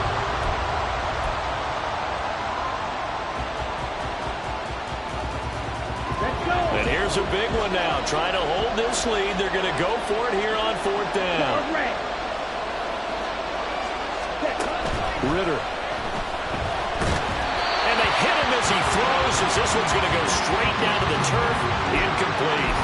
And here's a big one now. Trying to hold this lead. They're going to go for it here on 4th down. Ritter. And they hit him as he throws, as this one's going to go straight down to the turf. Incomplete.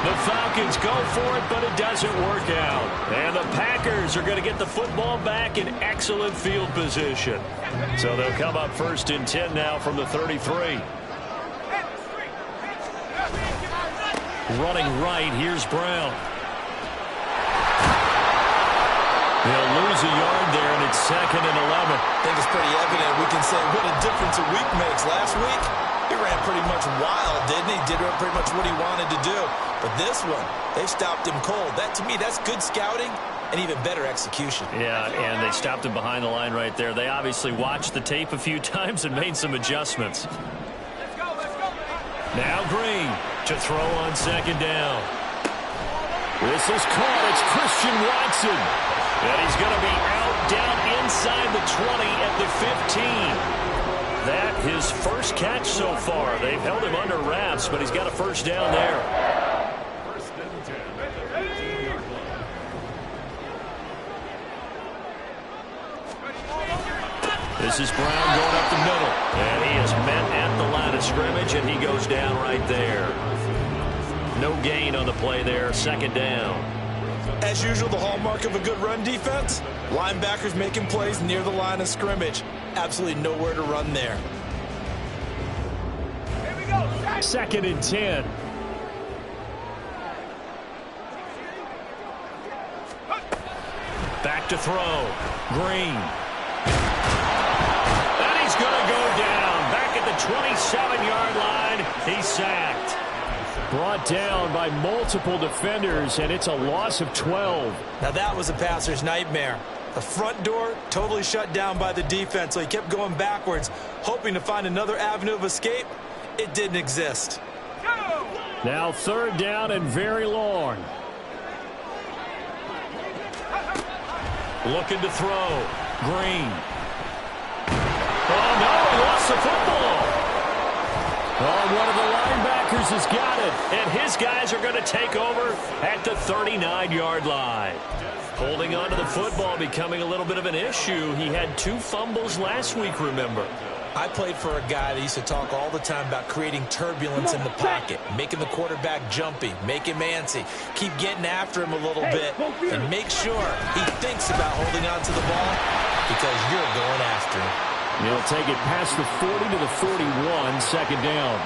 The Falcons go for it, but it doesn't work out. And the Packers are going to get the football back in excellent field position. So they'll come up 1st and 10 now from the 33. Running right, here's Brown. They'll lose a yard there, and it's 2nd and 11. I think it's pretty evident. We can say what a difference a week makes. Last week, he ran pretty much wild, didn't he? Did pretty much what he wanted to do. But this one, they stopped him cold. That, to me, that's good scouting and even better execution. Yeah, and they stopped him behind the line right there. They obviously watched the tape a few times and made some adjustments. Now Green to throw on 2nd down. This is caught. It's Christian Watson. And he's going to be out down inside the 20 at the 15. That his first catch so far. They've held him under wraps, but he's got a 1st down there. This is Brown going up the middle. And he is met at the line of scrimmage, and he goes down right there. No gain on the play there. 2nd down. As usual, the hallmark of a good run defense, linebackers making plays near the line of scrimmage. Absolutely nowhere to run there. Here we go. 2nd and 10. Back to throw. Green. And he's going to go down. Back at the 27-yard line. He's sacked. Brought down by multiple defenders, and it's a loss of 12. Now that was a passer's nightmare. The front door totally shut down by the defense, so he kept going backwards, hoping to find another avenue of escape. It didn't exist. Now 3rd down and very long. Looking to throw. Green. Oh, no, he lost the football. Oh, one of the linebackers has got it, and his guys are going to take over at the 39-yard line. Holding on to the football becoming a little bit of an issue. He had 2 fumbles last week, remember. I played for a guy that used to talk all the time about creating turbulence in the pocket, making the quarterback jumpy, make him antsy, keep getting after him a little bit, and make sure he thinks about holding on to the ball because you're going after him. He'll take it past the 40 to the 41, second down.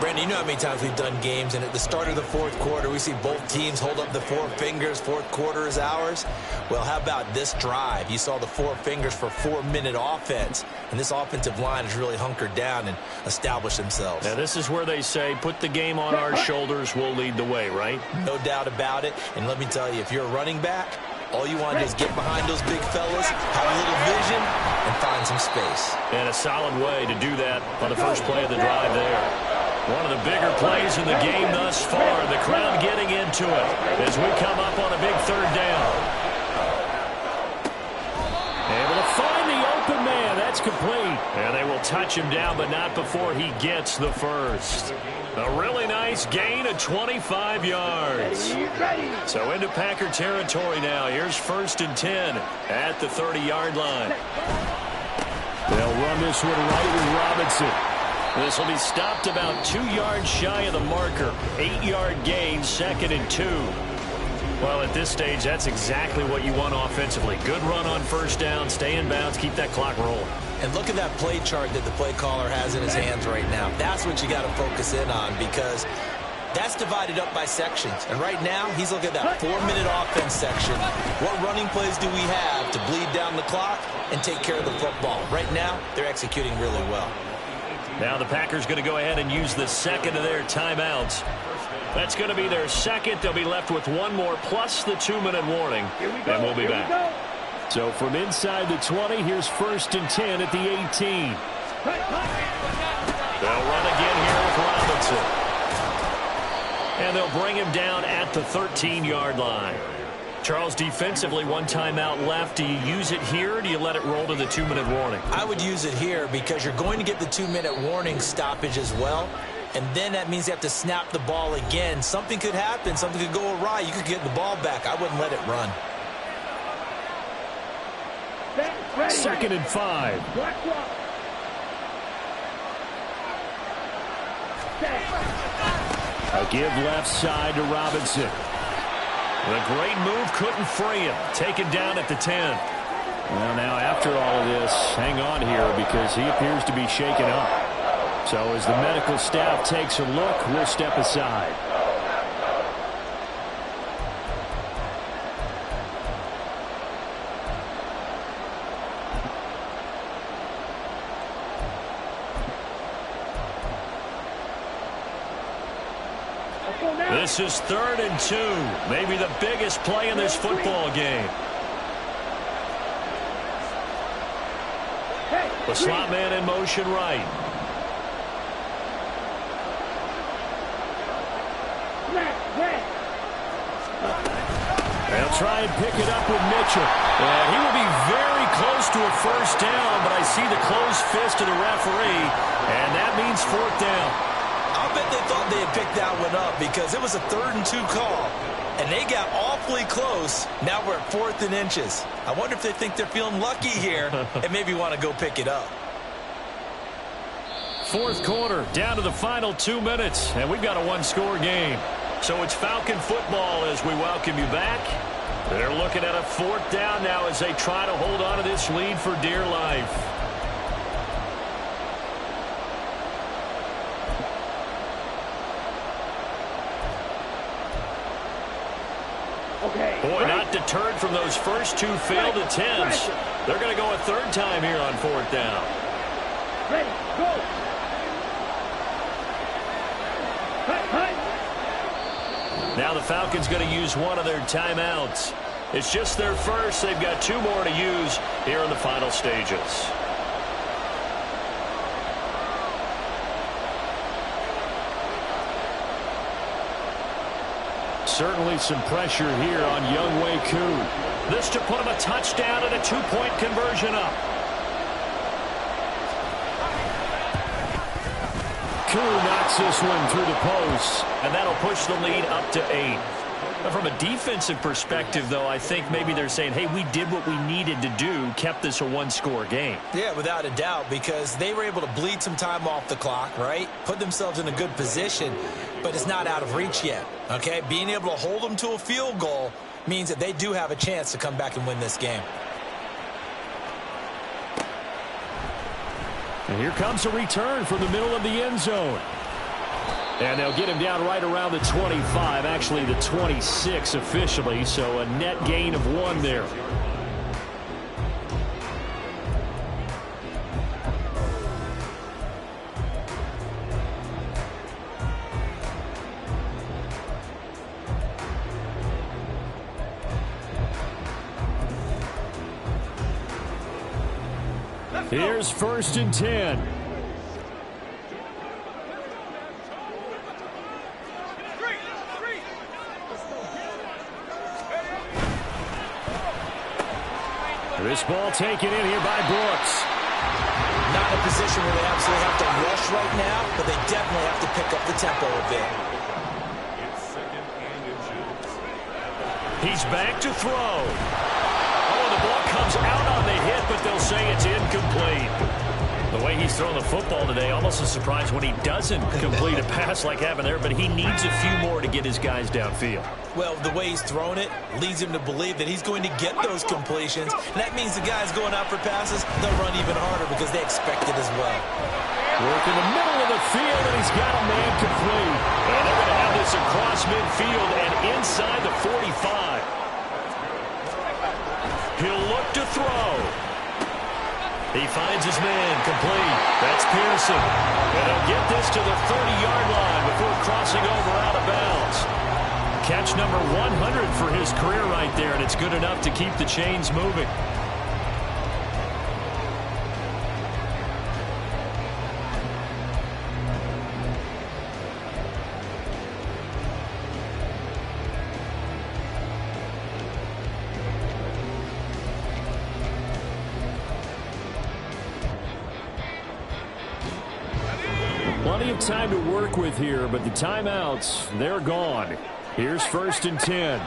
Brandon, you know how many times we've done games, and at the start of the fourth quarter, we see both teams hold up the four fingers, fourth quarter is ours. Well, how about this drive? You saw the four fingers for 4-minute offense, and this offensive line has really hunkered down and established themselves. Now, this is where they say, put the game on our shoulders, we'll lead the way, right? No doubt about it, and let me tell you, if you're a running back, all you want to do is get behind those big fellas, have a little vision, and find some space. And a solid way to do that on the first play of the drive there. One of the bigger plays in the game thus far. The crowd getting into it as we come up on a big third down. Able to find the open man. That's complete. And they will touch him down, but not before he gets the first. A really nice gain of 25 yards. So into Packer territory now. Here's 1st and 10 at the 30-yard line. They'll run this one right with Robinson. This will be stopped about 2 yards shy of the marker. 8-yard gain, 2nd and 2. Well, at this stage, that's exactly what you want offensively. Good run on first down, stay in bounds, keep that clock rolling. And look at that play chart that the play caller has in his hands right now. That's what you got to focus in on because that's divided up by sections. And right now, he's looking at that 4-minute offense section. What running plays do we have to bleed down the clock and take care of the football? Right now, they're executing really well. Now the Packers going to go ahead and use the second of their timeouts. That's going to be their second. They'll be left with one more plus the 2-minute warning. And we'll be back. So from inside the 20, here's 1st and 10 at the 18. They'll run again here with Robinson. And they'll bring him down at the 13-yard line. Charles, defensively, one timeout left. Do you use it here, or do you let it roll to the 2-minute warning? I would use it here because you're going to get the 2-minute warning stoppage as well. And then that means you have to snap the ball again. Something could happen. Something could go awry. You could get the ball back. I wouldn't let it run. 2nd and 5. A give left side to Robinson. The great move couldn't free him. Taken down at the 10. Well, now after all of this, hang on here because he appears to be shaken up. So as the medical staff takes a look, we'll step aside. This is 3rd and 2. Maybe the biggest play in this football game. The slot man in motion right. They'll try and pick it up with Mitchell. And he will be very close to a first down, but I see the closed fist of the referee, and that means 4th down. I bet they thought they had picked that one up because it was a 3rd and 2 call, and they got awfully close. Now we're at 4th and inches. I wonder if they think they're feeling lucky here and maybe want to go pick it up. 4th quarter, down to the final 2 minutes, and we've got a one-score game. So it's Falcon football as we welcome you back. They're looking at a 4th down now as they try to hold on to this lead for dear life. Boy, not deterred from those first 2 failed attempts. They're going to go a 3rd time here on 4th down. Ready, go. Now the Falcons going to use one of their timeouts. It's just their first. They've got 2 more to use here in the final stages. Certainly some pressure here on Younghoe Koo. This to put him a touchdown and a 2-point conversion up. Koo knocks this one through the post, and that'll push the lead up to 8. From a defensive perspective, though, I think maybe they're saying, hey, we did what we needed to do, kept this a one-score game. Yeah, without a doubt, because they were able to bleed some time off the clock, right? Put themselves in a good position, but it's not out of reach yet, okay? Being able to hold them to a field goal means that they do have a chance to come back and win this game. And here comes a return from the middle of the end zone. And they'll get him down right around the 25, actually the 26 officially, so a net gain of 1 there. Here's 1st and 10. This ball taken in here by Brooks. Not in a position where they absolutely have to rush right now, but they definitely have to pick up the tempo a bit. He's back to throw. Oh, the ball comes out on the hit, but they'll say it's incomplete. The way he's throwing the football today, almost a surprise when he doesn't complete a pass like happened there, but he needs a few more to get his guys downfield. Well, the way he's thrown it leads him to believe that he's going to get those completions. And that means the guys going out for passes, they'll run even harder because they expect it as well. Work in the middle of the field, and he's got a man complete. And they're going to have this across midfield and inside the 45. He'll look to throw. He finds his man complete. That's Pearson. And he'll get this to the 30-yard line before crossing over out of bounds. Catch number 100 for his career right there, and it's good enough to keep the chains moving. Plenty of time to work with here, but the timeouts, they're gone. Here's 1st and 10.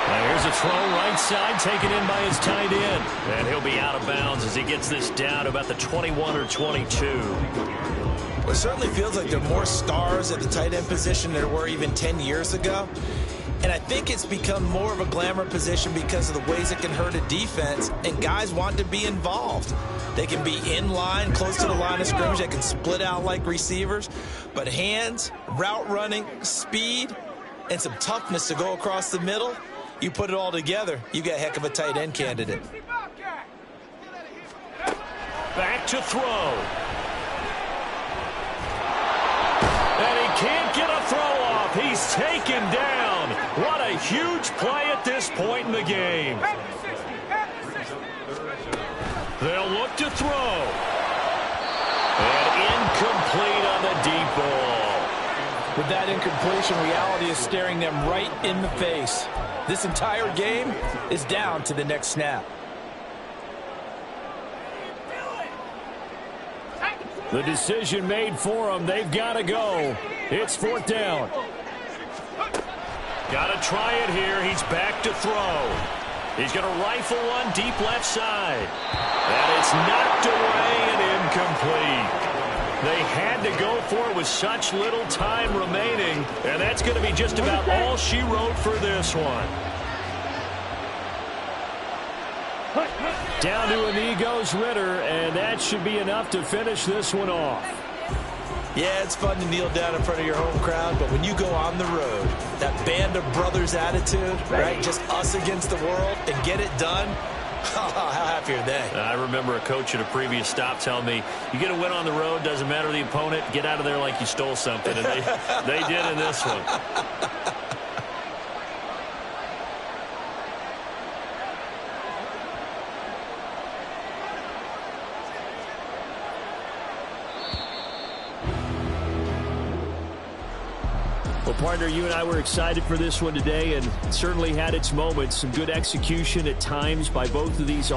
There's a throw right side taken in by his tight end. And he'll be out of bounds as he gets this down to about the 21 or 22. Well, it certainly feels like there are more stars at the tight end position than there were even 10 years ago. And I think it's become more of a glamour position because of the ways it can hurt a defense, and guys want to be involved. They can be in line, close to the line of scrimmage. They can split out like receivers. But hands, route running, speed, and some toughness to go across the middle, you put it all together, you got a heck of a tight end candidate. Back to throw. And he can't get a throw off. He's taken down. What a huge play at this point in the game. They'll look to throw. And incomplete on the deep ball. With that incompletion, reality is staring them right in the face. This entire game is down to the next snap. The decision made for them. They've got to go. It's 4th down. Got to try it here. He's back to throw. He's going to rifle one deep left side. And it's knocked away and incomplete. They had to go for it with such little time remaining. And that's going to be just about all she wrote for this one. Down to a knee goes Ritter, and that should be enough to finish this one off. Yeah, it's fun to kneel down in front of your home crowd, but when you go on the road, that band of brothers attitude, right, just us against the world, and get it done, how happy are they? I remember a coach at a previous stop telling me, you get a win on the road, doesn't matter the opponent, get out of there like you stole something, and they did in this one. Well, partner, you and I were excited for this one today, and certainly had its moments. Some good execution at times by both of these